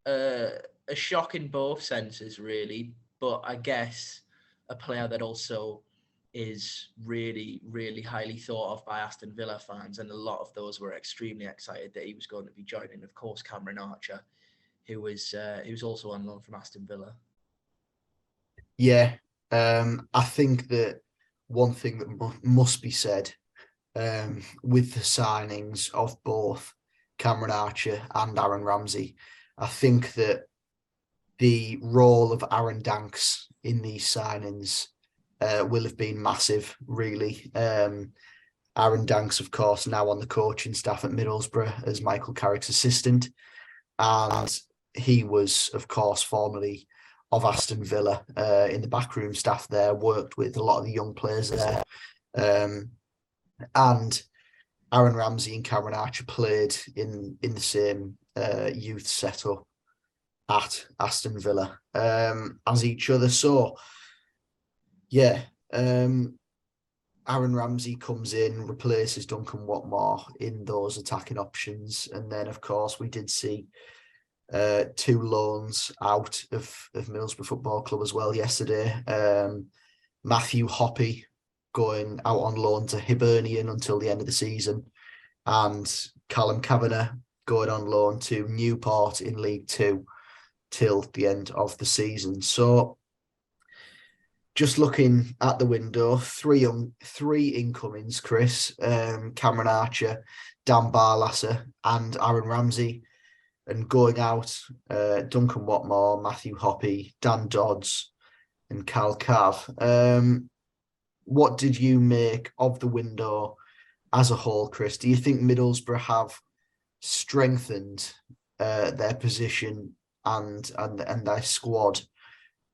a shock in both senses, really. But I guess a player that also is really, really highly thought of by Aston Villa fans, and a lot of those were extremely excited that he was going to be joining, of course, Cameron Archer, who was also on loan from Aston Villa. Yeah, I think that one thing that must be said with the signings of both Cameron Archer and Aaron Ramsey, I think that the role of Aaron Danks in these signings will have been massive, really. Aaron Danks, of course, now on the coaching staff at Middlesbrough as Michael Carrick's assistant. And he was, of course, formerly of Aston Villa in the backroom staff there, worked with a lot of the young players there. And Aaron Ramsey and Cameron Archer played in the same youth setup at Aston Villa as each other. So, yeah, Aaron Ramsey comes in, replaces Duncan Watmore in those attacking options. And then, of course, we did see 2 loans out of Middlesbrough Football Club as well yesterday. Matthew Hoppy going out on loan to Hibernian until the end of the season, and Callum Kavanagh going on loan to Newport in League Two till the end of the season. So just looking at the window, three incomings, Chris, Cameron Archer, Dan Barlasser and Aaron Ramsey. And going out, Duncan Watmore, Matthew Hoppy, Dan Dodds and Cal Cav. What did you make of the window as a whole, Chris? Do you think Middlesbrough have strengthened their position and their squad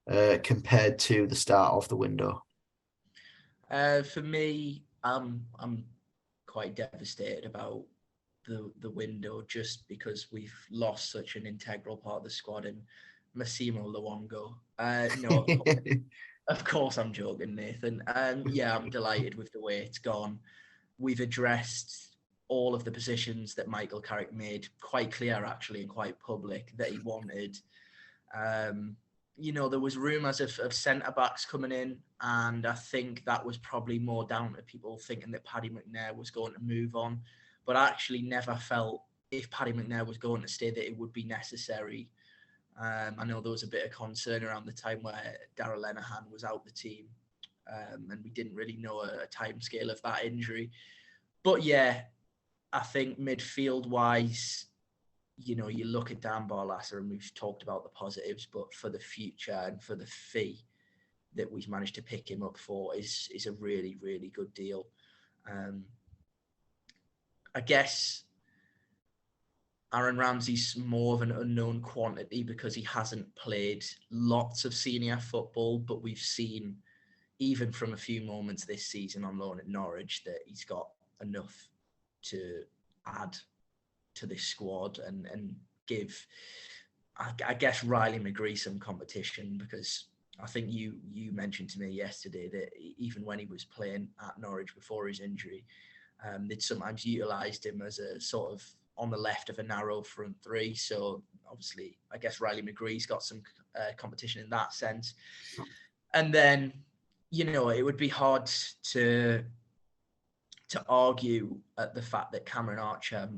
compared to the start of the window? For me, I'm quite devastated about the window, just because we've lost such an integral part of the squad in Massimo Luongo. No, of course I'm joking, Nathan. Yeah, I'm delighted with the way it's gone. We've addressed all of the positions that Michael Carrick made quite clear, actually, and quite public that he wanted. There was rumours of centre-backs coming in, and I think that was probably more down to people thinking that Paddy McNair was going to move on, but I actually never felt if Paddy McNair was going to stay that it would be necessary. I know there was a bit of concern around the time where Darragh Lenihan was out the team, and we didn't really know a timescale of that injury. But yeah, I think midfield-wise, you look at Dan Barlasser, and we've talked about the positives, but for the future and for the fee that we've managed to pick him up for is a really, really good deal. I guess Aaron Ramsey's more of an unknown quantity because he hasn't played lots of senior football, but we've seen, even from a few moments this season on loan at Norwich, that he's got enough to add to this squad and give, I guess, Riley McGree some competition, because I think you mentioned to me yesterday that even when he was playing at Norwich before his injury, they'd sometimes utilised him as a sort of on the left of a narrow front three. So obviously, I guess Riley McGree's got some competition in that sense. And then, it would be hard to argue at the fact that Cameron Archer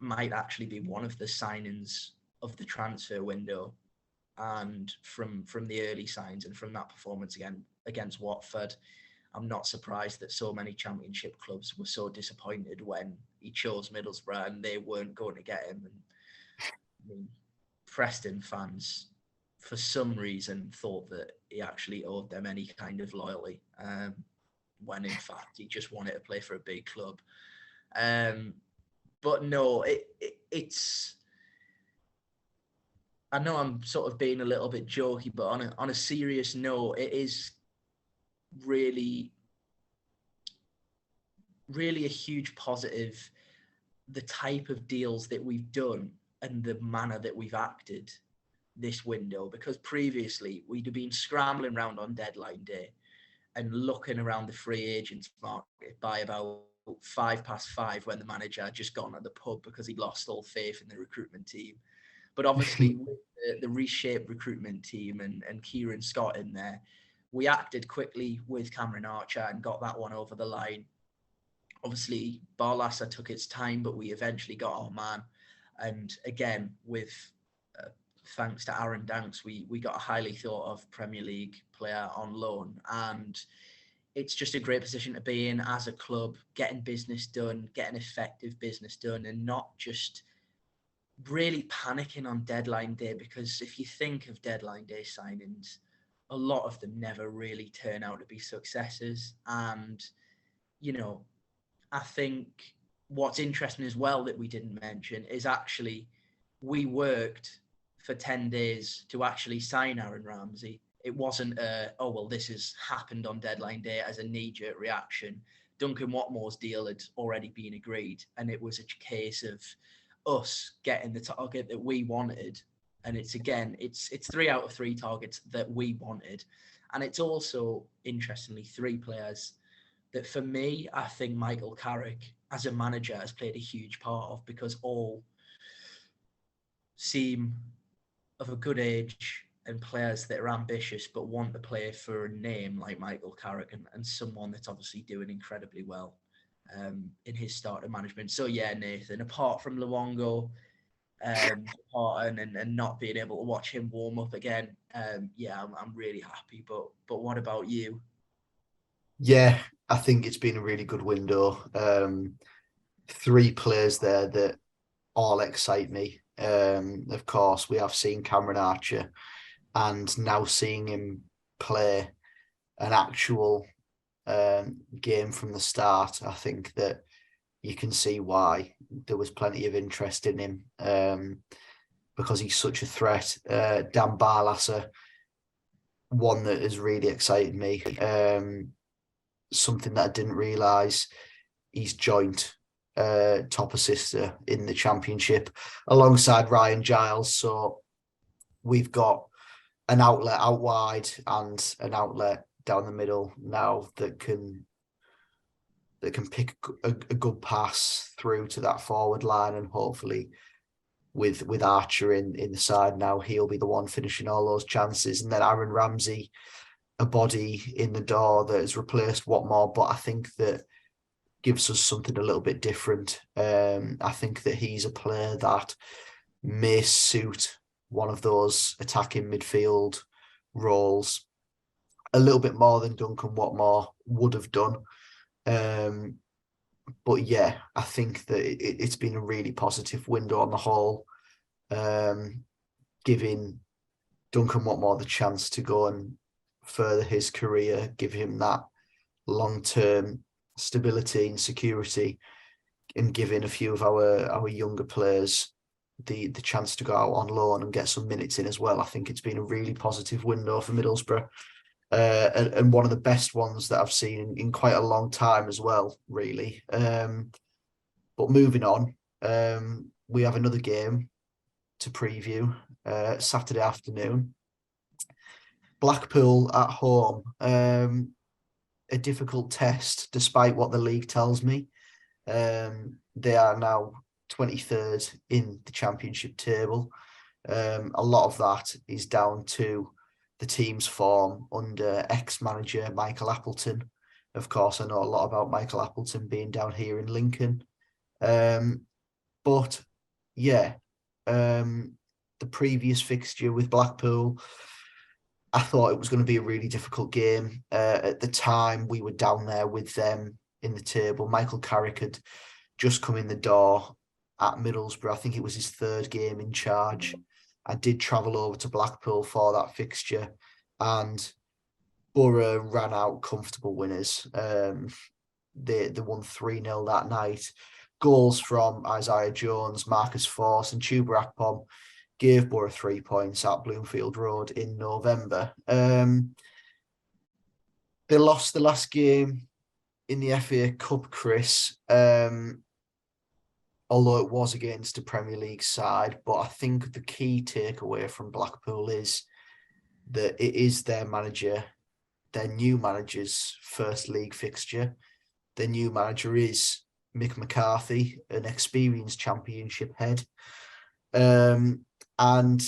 might actually be one of the signings of the transfer window. And from the early signs and from that performance against Watford, I'm not surprised that so many Championship clubs were so disappointed when he chose Middlesbrough and they weren't going to get him. And Preston fans, for some reason, thought that he actually owed them any kind of loyalty, when in fact he just wanted to play for a big club. But no, it's. I know I'm sort of being a little bit jokey, but on a serious note, it is really, really a huge positive, the type of deals that we've done and the manner that we've acted this window, because previously we'd have been scrambling around on deadline day and looking around the free agents market by about 5:05 when the manager had just gone to the pub because he'd lost all faith in the recruitment team. But obviously with the reshaped recruitment team and Kieran Scott in there, we acted quickly with Cameron Archer and got that one over the line. Obviously, Barlaser took its time, but we eventually got our man. And again, with thanks to Aaron Danks, we got a highly thought of Premier League player on loan. And it's just a great position to be in as a club, getting business done, getting effective business done, and not just really panicking on deadline day. Because if you think of deadline day signings, a lot of them never really turn out to be successes. And, you know, I think what's interesting as well that we didn't mention is actually we worked for 10 days to actually sign Aaron Ramsey. It wasn't this has happened on deadline day as a knee-jerk reaction. Duncan Watmore's deal had already been agreed, and it was a case of us getting the target that we wanted. And it's 3 out of 3 targets that we wanted. And it's also, interestingly, 3 players that for me, I think Michael Carrick as a manager has played a huge part of, because all seem of a good age and players that are ambitious but want to play for a name like Michael Carrick and someone that's obviously doing incredibly well in his starter management. So yeah, Nathan, apart from Luongo and not being able to watch him warm up again, I'm really happy. But what about you? Yeah, I think it's been a really good window. 3 players there that all excite me. Of course, we have seen Cameron Archer, and now seeing him play an actual game from the start, I think that you can see why there was plenty of interest in him, because he's such a threat. Dan Barlaser, one that has really excited me. Something that I didn't realise, he's joint top assister in the Championship alongside Ryan Giles. So we've got an outlet out wide and an outlet down the middle now that can pick a good pass through to that forward line, and hopefully with Archer in the side now, he'll be the one finishing all those chances. And then Aaron Ramsey, a body in the door that has replaced Watmore, but I think that gives us something a little bit different. I think that he's a player that may suit one of those attacking midfield roles a little bit more than Duncan Watmore would have done. But yeah, I think that it's been a really positive window on the whole, giving Duncan Watmore the chance to go and further his career, give him that long-term stability and security, and giving a few of our younger players the chance to go out on loan and get some minutes in as well. I think it's been a really positive window for Middlesbrough, and one of the best ones that I've seen in quite a long time as well, really. But moving on, we have another game to preview, Saturday afternoon. Blackpool at home, a difficult test despite what the league tells me. They are now 23rd in the Championship table. A lot of that is down to the team's form under ex-manager Michael Appleton. Of course, I know a lot about Michael Appleton being down here in Lincoln. But yeah, the previous fixture with Blackpool, I thought it was going to be a really difficult game. At the time, we were down there with them in the table. Michael Carrick had just come in the door at Middlesbrough. I think it was his 3rd game in charge. I did travel over to Blackpool for that fixture, and Boro ran out comfortable winners. They won 3-0 that night. Goals from Isaiah Jones, Marcus Force and Chuba Akpom gave Boro 3 points at Bloomfield Road in November. They lost the last game in the FA Cup, Chris, although it was against a Premier League side. But I think the key takeaway from Blackpool is that it is their new manager's first league fixture. Their new manager is Mick McCarthy, an experienced Championship head, and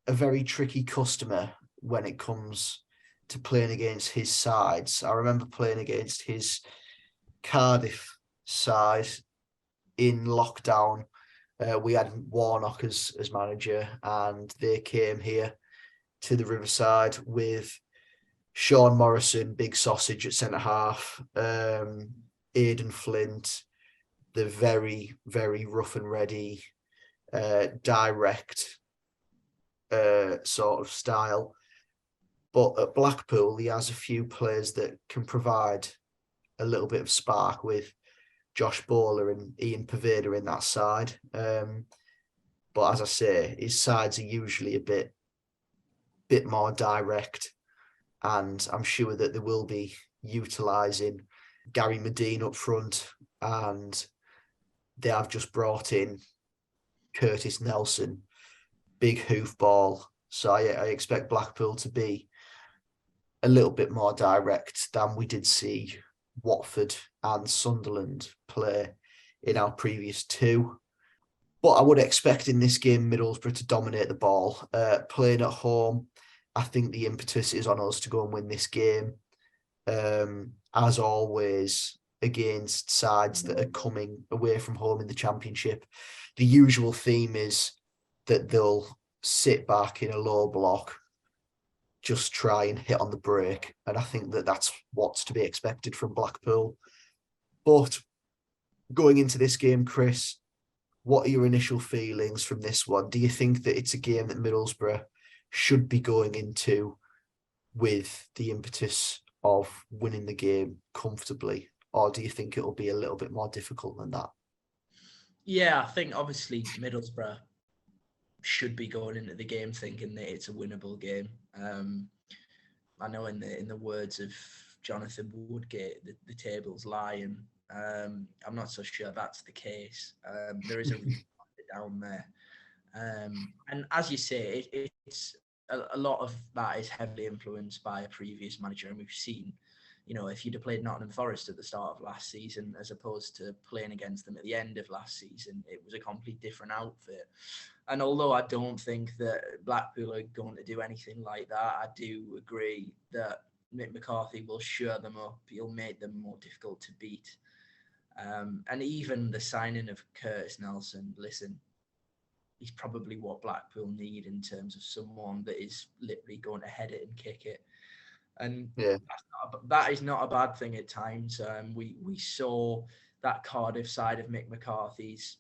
a very tricky customer when it comes to playing against his sides. I remember playing against his Cardiff side in lockdown. We had Warnock as manager, and they came here to the Riverside with Sean Morrison, big sausage at centre half, Aidan Flint, the very, very rough and ready, direct sort of style. But at Blackpool, he has a few players that can provide a little bit of spark with Josh Bowler and Ian Paveda in that side. But as I say, his sides are usually a bit more direct, and I'm sure that they will be utilising Gary Medine up front, and they have just brought in Curtis Nelson, big hoofball. So I expect Blackpool to be a little bit more direct than we did see Watford and Sunderland play in our previous two. But I would expect in this game Middlesbrough to dominate the ball. Playing at home, I think the impetus is on us to go and win this game. As always, against sides that are coming away from home in the Championship, the usual theme is that they'll sit back in a low block, just try and hit on the break. And I think that that's what's to be expected from Blackpool. But going into this game, Chris, what are your initial feelings from this one? Do you think that it's a game that Middlesbrough should be going into with the impetus of winning the game comfortably? Or do you think it'll be a little bit more difficult than that? Yeah, I think obviously Middlesbrough should be going into the game thinking that it's a winnable game. I know in the words of Jonathan Woodgate, the table's lying. I'm not so sure that's the case. There is a reason down there. And as you say, it's a lot of that is heavily influenced by a previous manager. And we've seen, if you'd have played Nottingham Forest at the start of last season, as opposed to playing against them at the end of last season, it was a completely different outfit. And although I don't think that Blackpool are going to do anything like that, I do agree that Mick McCarthy will shore them up. He'll make them more difficult to beat. And even the signing of Curtis Nelson, listen, he's probably what Blackpool need in terms of someone that is literally going to head it and kick it. And yeah, that is not a bad thing at times. We saw that Cardiff side of Mick McCarthy's,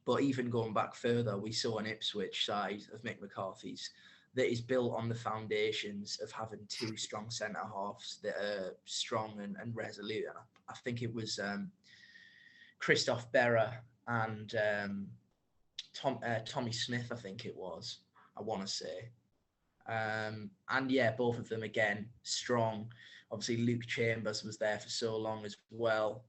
but even going back further, we saw an Ipswich side of Mick McCarthy's that is built on the foundations of having two strong centre halves that are strong and resolute. I think it was Christoph Berra and Tommy Smith, I think it was, I want to say. And yeah, both of them, again, strong. Obviously, Luke Chambers was there for so long as well.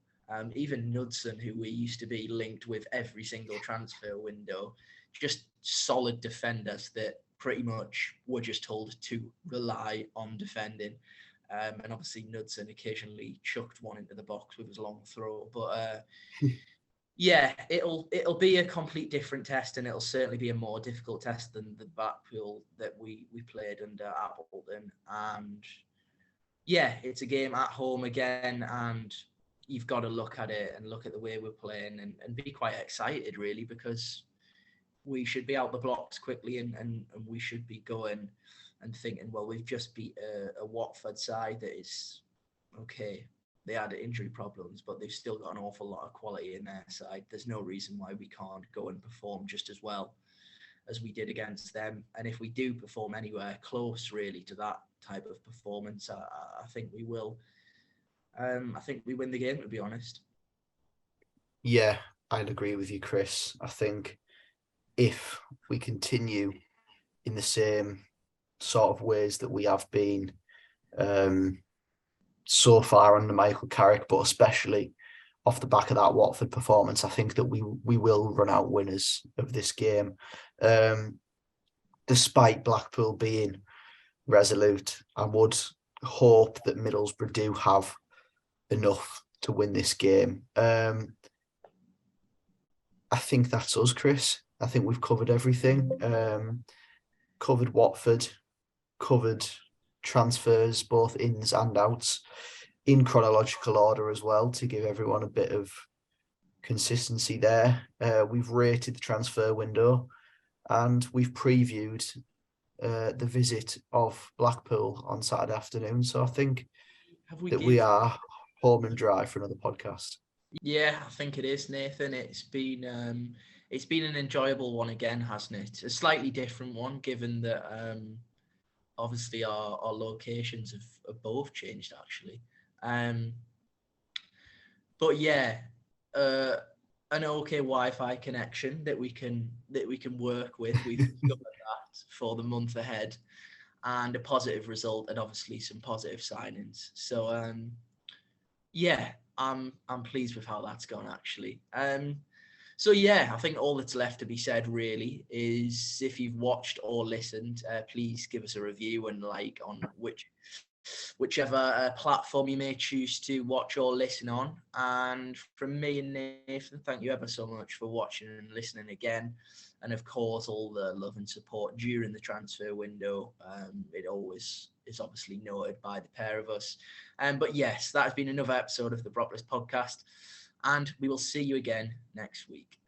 Even Knudsen, who we used to be linked with every single transfer window, just solid defenders that pretty much were just told to rely on defending. And obviously Knudsen occasionally chucked one into the box with his long throw. But yeah, it'll be a complete different test, and it'll certainly be a more difficult test than the Blackpool that we played under Appleton. And yeah, it's a game at home again, and you've got to look at it and look at the way we're playing and be quite excited, really, because we should be out the blocks quickly and we should be going and thinking, well, we've just beat a Watford side that is okay. They had injury problems, but they've still got an awful lot of quality in their side. There's no reason why we can't go and perform just as well as we did against them. And if we do perform anywhere close, really, to that type of performance, I think we will. I think we win the game, to be honest. Yeah, I'd agree with you, Chris. I think if we continue in the same sort of ways that we have been so far under Michael Carrick, but especially off the back of that Watford performance, I think that we will run out winners of this game. Despite Blackpool being resolute, I would hope that Middlesbrough do have enough to win this game. I think that's us, Chris. I think we've covered everything. Covered Watford, covered transfers, both ins and outs, in chronological order as well, to give everyone a bit of consistency there. We've rated the transfer window, and we've previewed the visit of Blackpool on Saturday afternoon. So I think we are home and dry for another podcast. Yeah, I think it is, Nathan. It's been an enjoyable one again, hasn't it? A slightly different one, given that obviously our locations have both changed actually. But yeah, an okay Wi-Fi connection that we can work with. We've discovered that for the month ahead, and a positive result, and obviously some positive signings. So yeah, I'm pleased with how that's gone actually. So yeah, I think all that's left to be said really is, if you've watched or listened, please give us a review and like on whichever platform you may choose to watch or listen on. And from me and Nathan, thank you ever so much for watching and listening again. And of course, all the love and support during the transfer window. It always is obviously noted by the pair of us. But yes, that has been another episode of the Boropolis Podcast, and we will see you again next week.